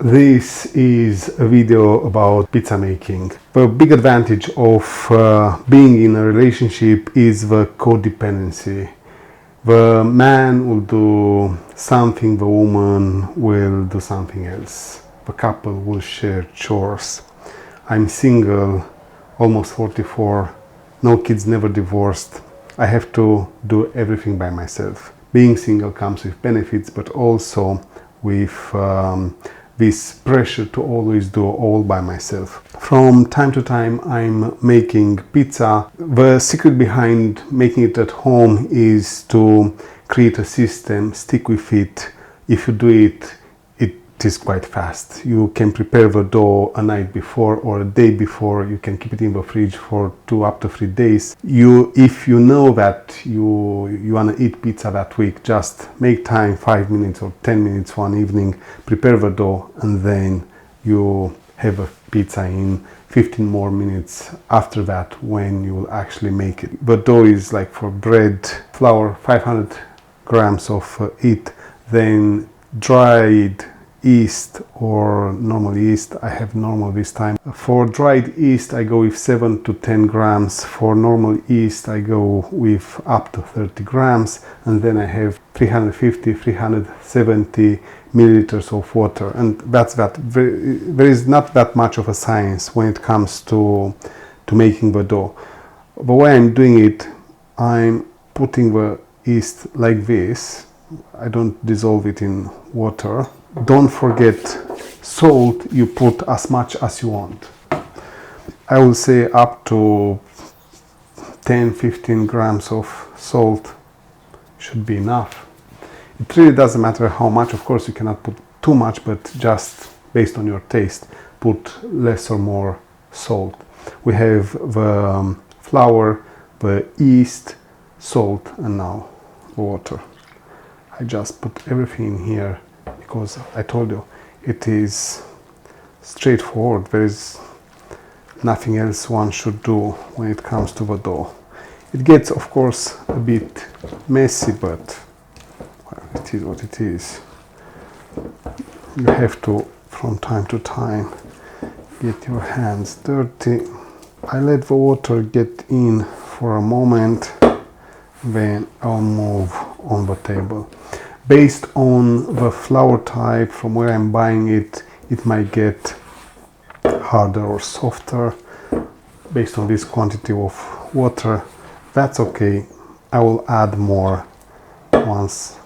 This is a video about pizza making. The big advantage of being in a relationship is the codependency. The man will do something, the woman will do something else. The couple will share chores. I'm single, almost 44, no kids, never divorced. I have to do everything by myself. Being single comes with benefits, but also with this pressure to always do all by myself. From time to time I'm making pizza. The secret behind making it at home is to create a system, stick with it. If you do it, it is quite fast. You can prepare the dough a night before or a day before. You can keep it in the fridge for 2 up to 3 days. If you know that you want to eat pizza that week, just make time, 5 minutes or 10 minutes one evening, prepare the dough, and then you have a pizza in 15 more minutes after that when you will actually make it. The dough is like for bread, flour, 500 grams of it, then dried yeast or normal yeast. I have normal this time. For dried yeast I go with 7 to 10 grams. For normal yeast I go with up to 30 grams, and then I have 350-370 milliliters of water, and that's that. There is not that much of a science when it comes to making the dough. The way I'm doing it, I'm putting the yeast like this. I don't dissolve it in water. Don't forget salt. You put as much as you want. I will say up to 10-15 grams of salt should be enough. It really doesn't matter how much. Of course you cannot put too much, but just based on your taste, put less or more salt. We have the flour, the yeast, salt, and now water. I just put everything in here because I told you it is straightforward. There is nothing else one should do when it comes to the dough. It gets, of course, a bit messy, but well, it is what it is. You have to, from time to time, get your hands dirty. I let the water get in for a moment, then I'll move on the table. Based on the flour type, from where I'm buying it, it might get harder or softer based on this quantity of water. That's okay. I will add more once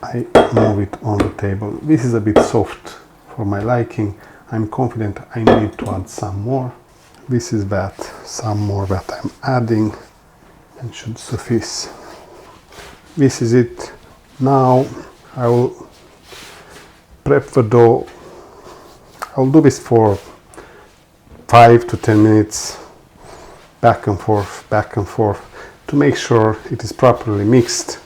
I move it on the table. This is a bit soft for my liking. I'm confident I need to add some more. This is that, some more that I'm adding, and should suffice. This is it. Now I will prep the dough. I'll do this for 5 to 10 minutes, back and forth, to make sure it is properly mixed,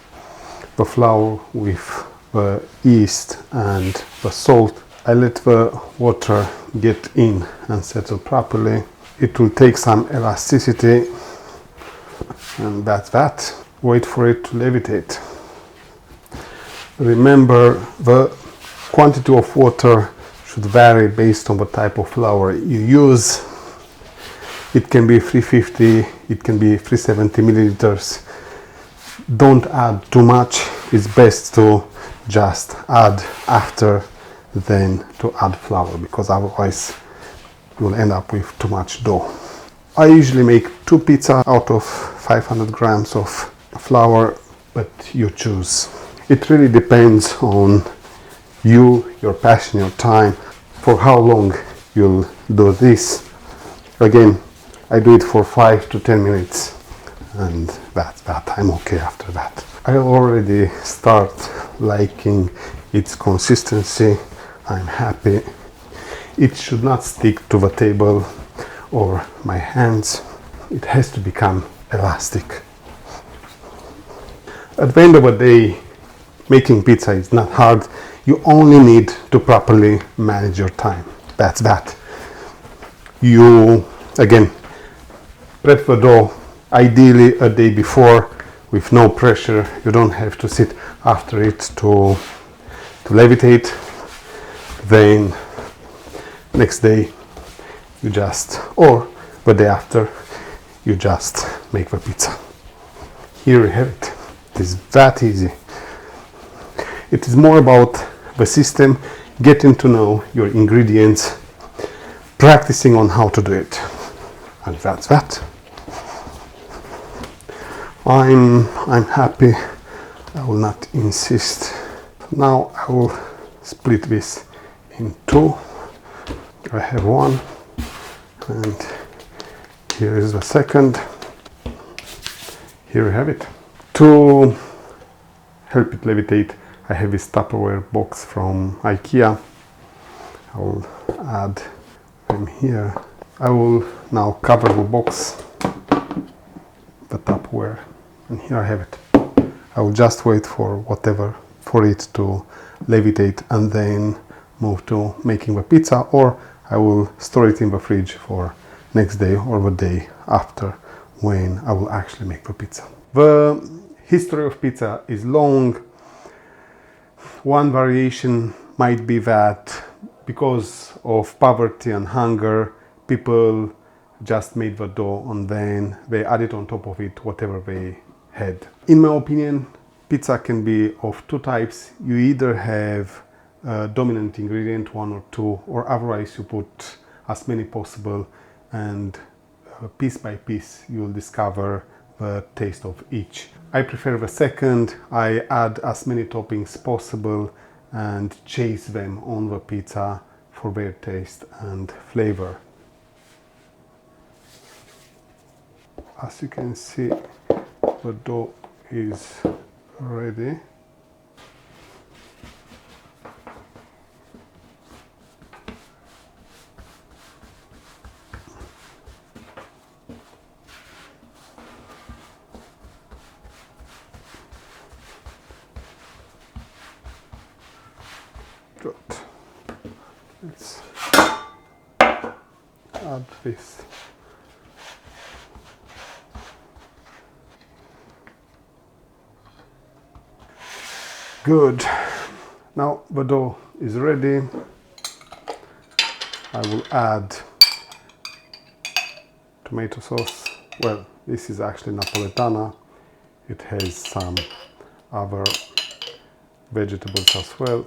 the flour with the yeast and the salt. I let the water get in and settle properly. It will take some elasticity, and that's that. Wait for it to levitate. Remember, the quantity of water should vary based on the type of flour you use. It can be 350, it can be 370 milliliters. Don't add too much. It's best to just add after than to add flour, because otherwise you'll end up with too much dough. I usually make 2 pizza out of 500 grams of flour, but you choose. It really depends on you, your passion, your time, for how long you'll do this. Again, I do it for 5 to 10 minutes, and that's that. I'm okay after that. I already start liking its consistency. I'm happy. It should not stick to the table or my hands. It has to become elastic. At the end of the day, making pizza is not hard. You only need to properly manage your time. That's that. You, again, prep the dough ideally a day before with no pressure. You don't have to sit after it to levitate. Then next day you just, or the day after, you just make the pizza. Here you have it. It is that easy. It is more about the system, getting to know your ingredients, practicing on how to do it. And that's that. I'm happy. I will not insist. Now I will split this in two. I have one, and here is the second. Here you have it. To help it levitate, I have this Tupperware box from IKEA. I will add them here. I will now cover the box, the Tupperware, and here I have it. I will just wait for it to levitate and then move to making the pizza, or I will store it in the fridge for next day or the day after when I will actually make the pizza. The history of pizza is long. One variation might be that because of poverty and hunger, people just made the dough and then they added on top of it whatever they had. In my opinion, pizza can be of two types. You either have a dominant ingredient, one or two, or otherwise you put as many possible, and piece by piece you'll discover the taste of each. I prefer the second. I add as many toppings possible and chase them on the pizza for their taste and flavor. As you can see, the dough is ready. Good. Let's add this. Good. Now the dough is ready. I will add tomato sauce. Well, this is actually Napoletana. It has some other vegetables as well.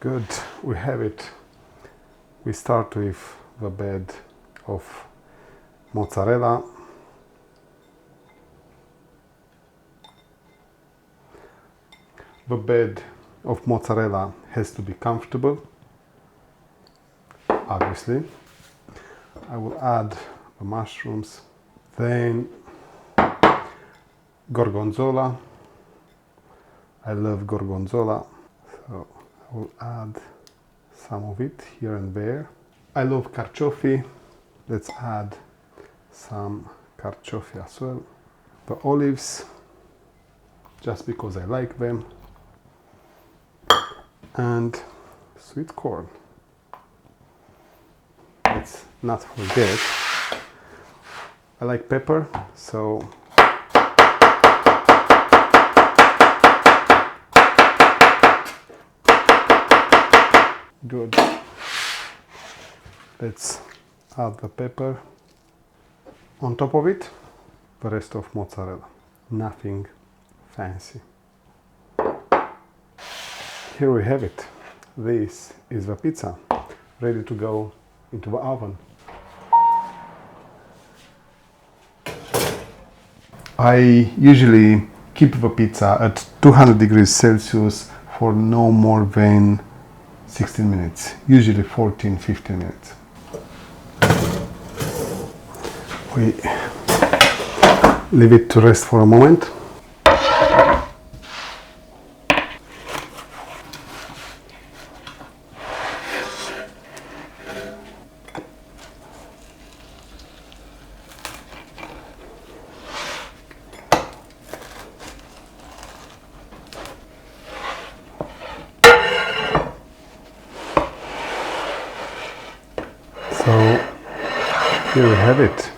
Good, we have it. We start with the bed of mozzarella. The bed of mozzarella has to be comfortable, obviously. I will add the mushrooms, then gorgonzola. I love gorgonzola, so I will add some of it here and there. I love carciofi. Let's add some carciofi as well. The olives, just because I like them. And sweet corn. Let's not forget, I like pepper, so good. Let's add the pepper. On top of it, the rest of mozzarella. Nothing fancy. Here we have it. This is the pizza, ready to go into the oven. I usually keep the pizza at 200 degrees Celsius for no more than 16 minutes, usually 14-15 minutes. We leave it to rest for a moment. So here we have it.